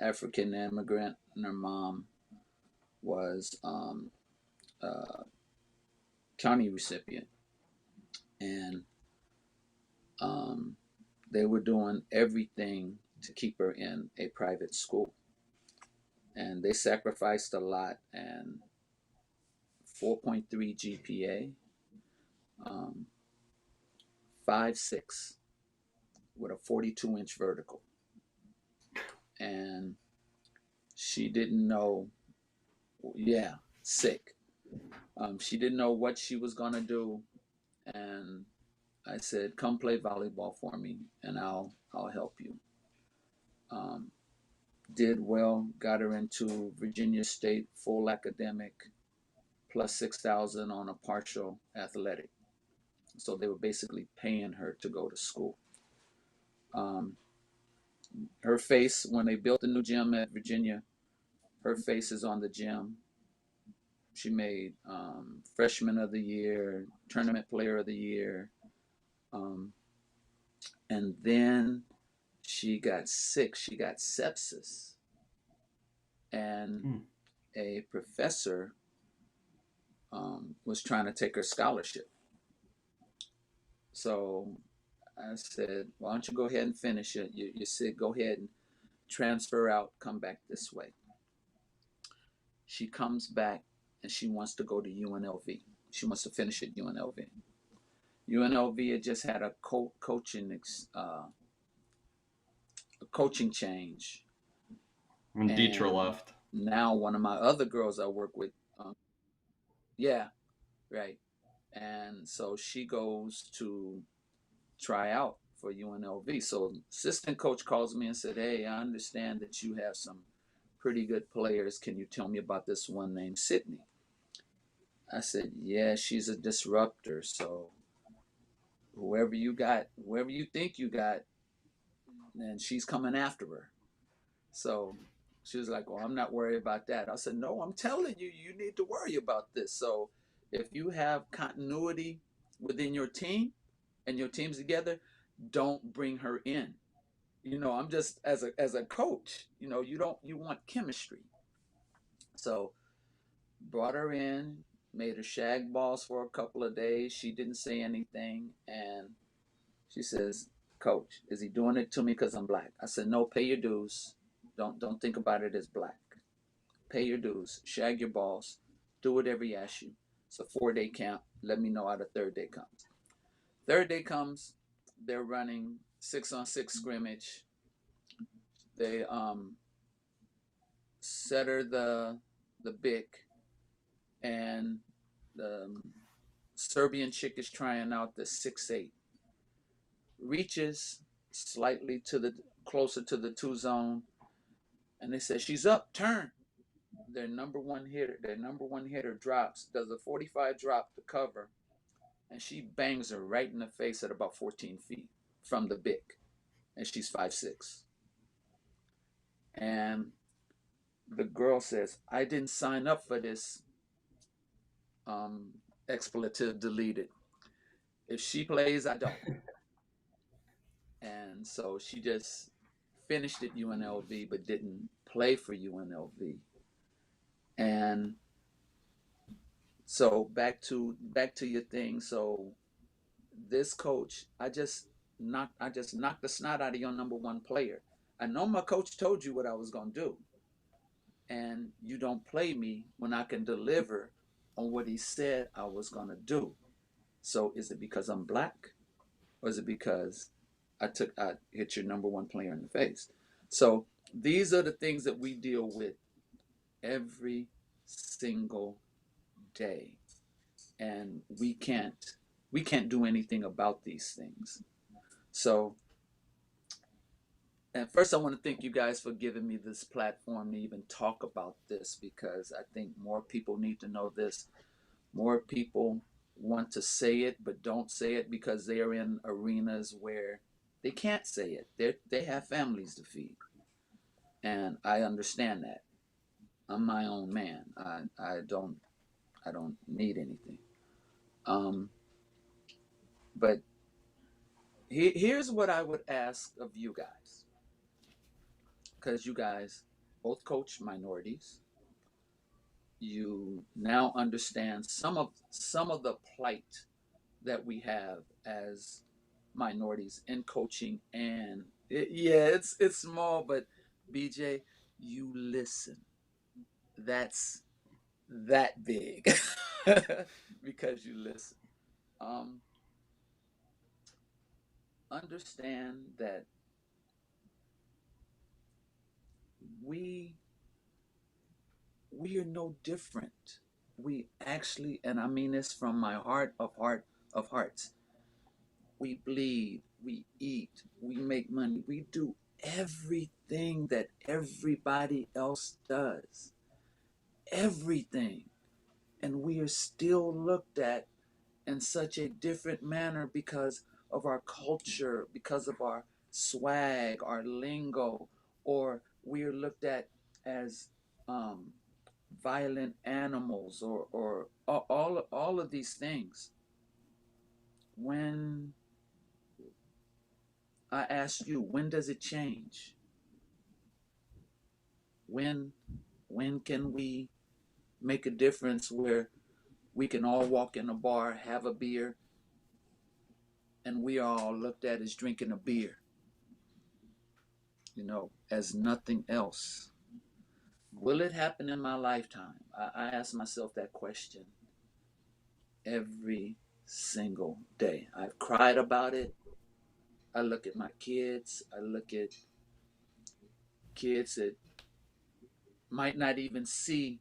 African immigrant, and her mom was county recipient, and they were doing everything to keep her in a private school, and they sacrificed a lot. And 4.3 GPA, 5'6", with a 42-inch vertical, and she didn't know. Yeah, sick. She didn't know what she was gonna do, and I said, come play volleyball for me and I'll help you. Um, did well, got her into Virginia State full academic plus 6,000 on a partial athletic. So they were basically paying her to go to school. Um, her face, when they built the new gym at Virginia, her face is on the gym. She made freshman of the year, tournament player of the year. Um, and then she got sick. She got sepsis. And Hmm. a professor was trying to take her scholarship. So I said, why don't you go ahead and finish it? You said, go ahead and transfer out, come back this way. She comes back and she wants to go to UNLV. She wants to finish at UNLV. UNLV had just had a coaching change, When Dietra and left. now one of my other girls I work with, yeah, right, and so she goes to try out for UNLV. So assistant coach calls me and said, "Hey, I understand that you have some pretty good players. Can you tell me about this one named Sydney?" I said, "Yeah, she's a disruptor. So whoever you got, whoever you think you got, and she's coming after her." So she was like, "Well, I'm not worried about that." I said, "No, I'm telling you, you need to worry about this. So if you have continuity within your team and your team's together, don't bring her in. I'm just as a coach, you want chemistry." So brought her in, made her shag balls for a couple of days. She didn't say anything, and she says, "Coach, is he doing it to me because I'm black?" I said, "No, pay your dues. Don't think about it as black. Pay your dues, shag your balls, do whatever he asks you. It's a 4-day camp. Let me know how the third day comes." Third day comes, they're running 6-on-6 scrimmage. They set her the bic, and the Serbian chick is trying out the 6'8", reaches slightly to the closer to the two zone, and they say, "She's up, turn." Their number one hitter drops, does a 45 drop to cover, and she bangs her right in the face at about 14 feet from the bic, and she's 5'6". And the girl says, "I didn't sign up for this." Expletive deleted. If she plays, I don't. And so she just finished at UNLV but didn't play for UNLV. And so back to your thing. So this coach, I just knocked the snot out of your number one player. I know my coach told you what I was gonna do, and you don't play me when I can deliver on what he said I was gonna do. So is it because I'm black, or is it because I hit your number one player in the face? So these are the things that we deal with every single day, and we can't do anything about these things. So, and first, I want to thank you guys for giving me this platform to even talk about this, because I think more people need to know this. More people want to say it but don't say it because they are in arenas where they can't say it. They have families to feed, and I understand that. I'm my own man. I don't need anything. Um, but here's what I would ask of you guys, because you guys both coach minorities. You now understand some of the plight that we have as minorities in coaching, and yeah, it's small, but BJ, you listen. That's that big because you listen. Um, understand that we we are no different. We actually, and I mean this from my heart of hearts, we bleed, we eat, we make money, we do everything that everybody else does. Everything. And we are still looked at in such a different manner because of our culture, because of our swag, our lingo, or we are looked at as um, violent animals, or all of these things. When I ask you, when does it change? When when can we make a difference where we can all walk in a bar, have a beer, and we are all looked at as drinking a beer, as nothing else? Will it happen in my lifetime? I ask myself that question every single day. I've cried about it. I look at my kids. I look at kids that might not even see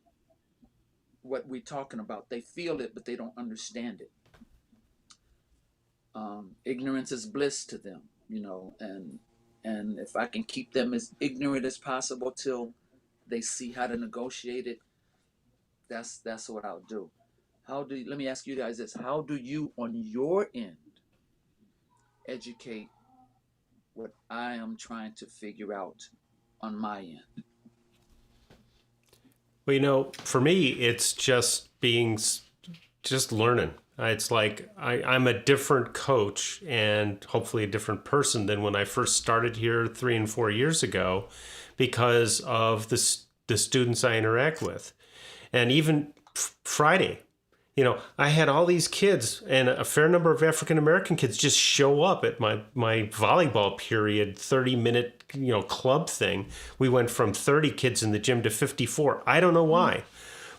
what we're talking about. They feel it, but they don't understand it. Ignorance is bliss to them, and if I can keep them as ignorant as possible till they see how to negotiate it, that's what I'll do. Let me ask you guys this: how do you, on your end, educate what I am trying to figure out on my end? Well, for me, it's just learning. It's like I'm a different coach and hopefully a different person than when I first started here 3 and 4 years ago because of the students I interact with. And even Friday, I had all these kids and a fair number of African American kids just show up at my volleyball period 30-minute club thing. We went from 30 kids in the gym to 54. I don't know why.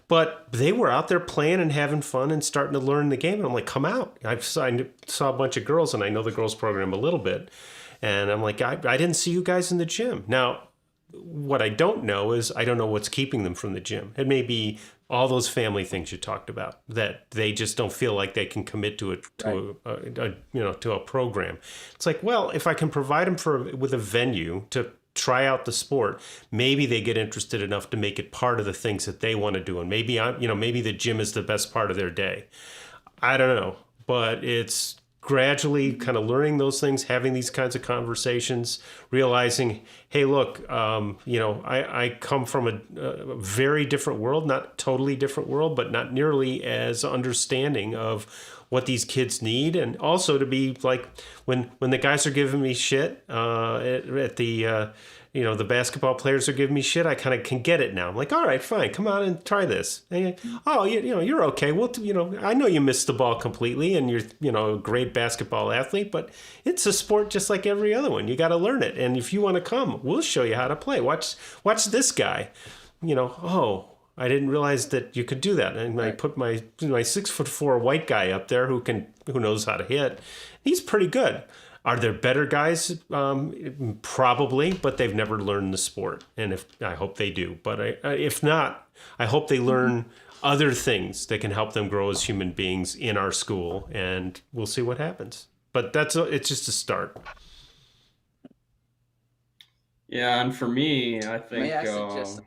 But they were out there playing and having fun and starting to learn the game. And I'm like, come out. I saw a bunch of girls, and I know the girls program a little bit. And I'm like, I didn't see you guys in the gym. Now, what I don't know is I don't know what's keeping them from the gym. It may be all those family things you talked about, that they just don't feel like they can commit to a program. It's like, well, if I can provide them with a venue to try out the sport, maybe they get interested enough to make it part of the things that they want to do. And maybe the gym is the best part of their day. I don't know, but it's gradually kind of learning those things, having these kinds of conversations, realizing, hey, look, I come from a very different world, not totally different world, but not nearly as understanding of what these kids need. And also to be like, when the guys are giving me shit at the the basketball players are giving me shit, I kind of can get it now. I'm like, all right, fine, come on and try this. And, you're okay. Well, I know you missed the ball completely, and you're a great basketball athlete, but it's a sport just like every other one. You got to learn it, and if you want to come, we'll show you how to play. Watch this guy. I didn't realize that you could do that. And I put my 6'4" white guy up there who knows how to hit. He's pretty good. Are there better guys? Probably, but they've never learned the sport. And I hope they do. But if not, I hope they learn other things that can help them grow as human beings in our school. And we'll see what happens. But it's just a start. Yeah, and for me, I think. May I suggest?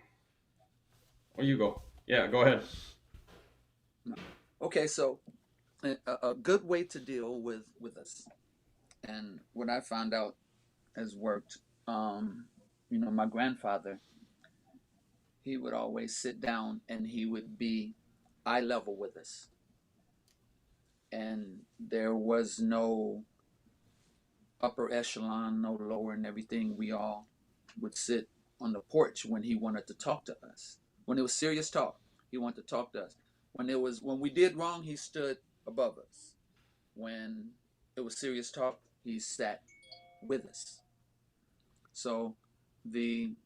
Oh, you go. Yeah, go ahead. Okay, so a good way to deal with us, and what I found out has worked. My grandfather, he would always sit down and he would be eye level with us, and there was no upper echelon, no lower, and everything. We all would sit on the porch when he wanted to talk to us. When it was serious talk, he wanted to talk to us. When we did wrong, he stood above us. When it was serious talk, he sat with us. So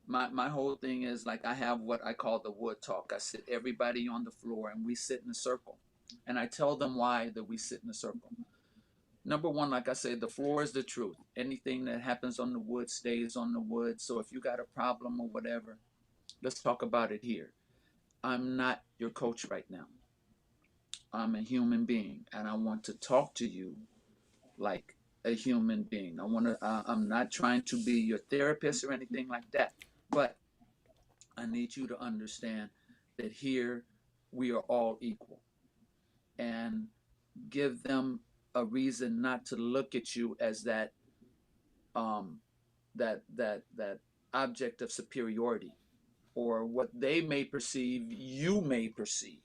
my whole thing is, like, I have what I call the wood talk. I sit everybody on the floor and we sit in a circle. And I tell them why that we sit in a circle. Number one, like I said, the floor is the truth. Anything that happens on the wood stays on the wood. So if you got a problem or whatever, let's talk about it here. I'm not your coach right now. I'm a human being, and I want to talk to you like a human being. I'm not trying to be your therapist or anything like that, but I need you to understand that here we are all equal, and give them a reason not to look at you as um, that object of superiority, or what they may perceive, you may perceive.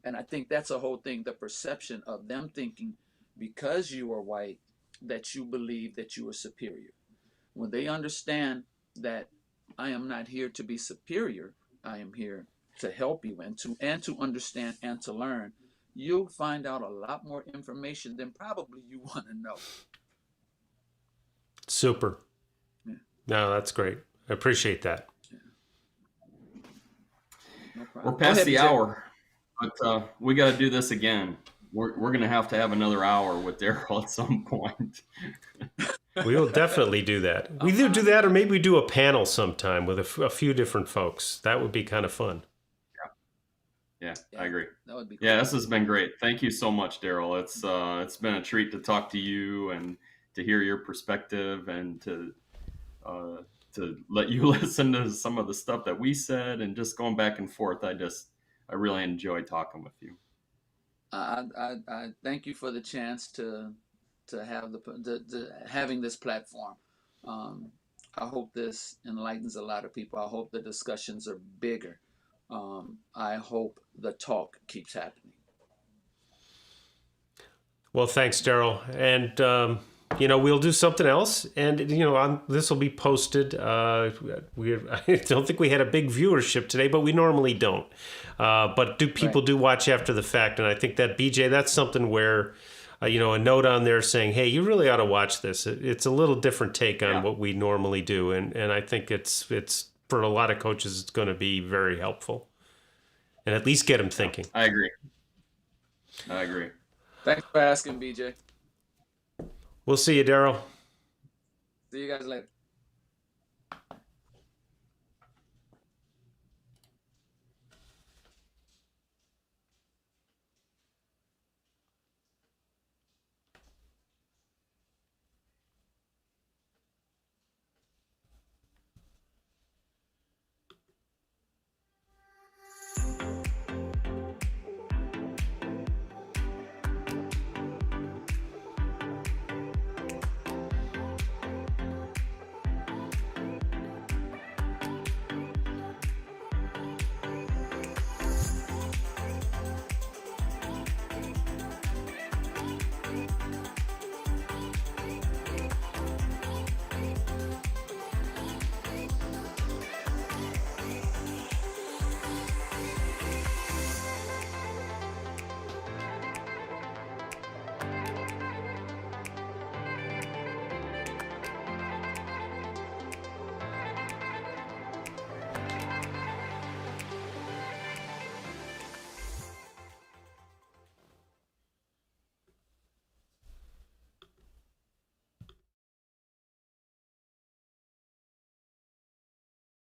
And I think that's a whole thing, the perception of them thinking because you are white that you believe that you are superior. When they understand that I am not here to be superior, I am here to help you and to understand and to learn, you'll find out a lot more information than probably you want to know. Super. Yeah. No, that's great. I appreciate that. Yeah. No We're problem. past Go ahead, the BJ. hour, but we got to do this again. We're going to have another hour with Daryl at some point. We will definitely do that. We either do that or maybe we do a panel sometime with a few different folks. That would be kind of fun. Yeah, I agree. That would be cool. Yeah, this has been great. Thank you so much, Daryl. It's been a treat to talk to you and to hear your perspective, and to let you listen to some of the stuff that we said, and just going back and forth. I really enjoy talking with you. I thank you for the chance to have having this platform. I hope this enlightens a lot of people. I hope the discussions are bigger. I hope the talk keeps happening. Well, thanks, Daryl. And, we'll do something else. And, this will be posted. I don't think we had a big viewership today, but we normally don't. But people do watch after the fact. And I think that, BJ, that's something where, a note on there saying, hey, you really ought to watch this. It's a little different take on what we normally do. And I think it's for a lot of coaches, it's going to be very helpful. And at least get them thinking. I agree. Thanks for asking, BJ. We'll see you, Daryl. See you guys later.